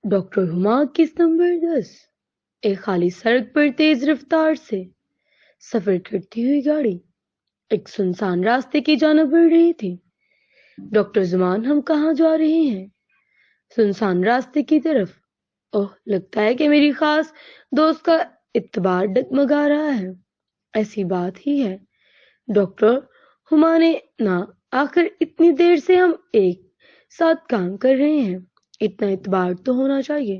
Doctor ہما کس number 10 ایک خالی سڑک پر تیز رفتار سے سفر کرتی ہوئی گاڑی ایک سنسان راستے کی جانب بڑھ رہی تھی۔ ڈاکٹر زمان، ہم کہاں جا رہے ہیں؟ سنسان راستے کی طرف۔ اوہ، لگتا ہے کہ میری خاص دوست کا اعتبار ڈگمگا رہا ہے۔ ایسی بات ہی ہے ڈاکٹر ہما نے نا، آخر اتنی دیر سے ہم ایک ساتھ کام کر رہے ہیں، اتنا اعتبار تو ہونا چاہیے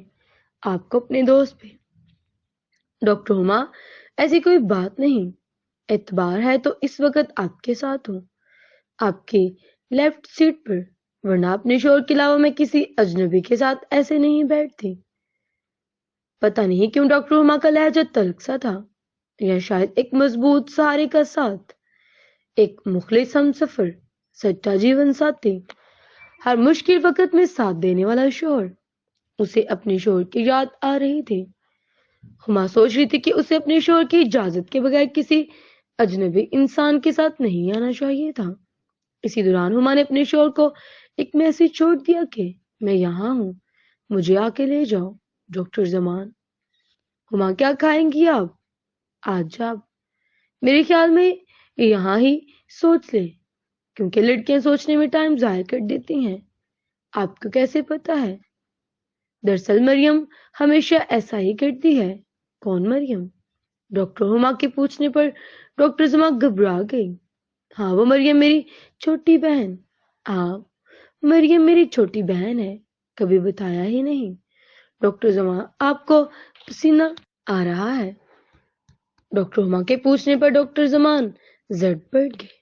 آپ کو اپنے دوست پہ۔ ڈاکٹر ہما، ایسی کوئی بات نہیں، اعتبار ہے تو اس وقت آپ کے ساتھ ہوں، آپ کی لیفٹ سیٹ پر، ورنہ اپنے شوہر کے علاوہ میں کسی اجنبی کے ساتھ ایسے نہیں بیٹھتی۔ پتہ نہیں کیوں ڈاکٹر ہما کا لہجہ تلخ سا تھا، یا شاید ایک مضبوط سہارے کا ساتھ، ایک مخلص ہم سفر، سچا جیون ساتھی، ہر مشکل وقت میں ساتھ دینے والا شوہر۔ اسے اپنے شوہر کی یاد آ رہی تھی۔ ہما سوچ رہی تھی کہ اسے اپنے شوہر کی اجازت کے بغیر کسی اجنبی انسان کے ساتھ نہیں آنا چاہیے تھا۔ اسی دوران ہما نے اپنے شوہر کو ایک میسج چھوڑ دیا کہ میں یہاں ہوں، مجھے آ کے لے جاؤ۔ ڈاکٹر زمان، ہما کیا کھائیں گی آپ آج؟ آپ میرے خیال میں یہاں ہی سوچ لیں، کیونکہ لڑکیاں سوچنے میں ٹائم ضائع کر دیتی ہیں۔ آپ کو کیسے پتا ہے؟ دراصل مریم ہمیشہ ایسا ہی کرتی ہے۔ کون مریم؟ ڈاکٹر ہما کے پوچھنے پر ڈاکٹر زما گھبرا گئی۔ ہاں، وہ مریم، میری چھوٹی بہن۔ ہاں، مریم میری چھوٹی بہن ہے، کبھی بتایا ہی نہیں۔ ڈاکٹر زما، آپ کو پسینہ آ رہا ہے؟ ڈاکٹر ہما کے پوچھنے پر ڈاکٹر زمان زد پڑ گئے۔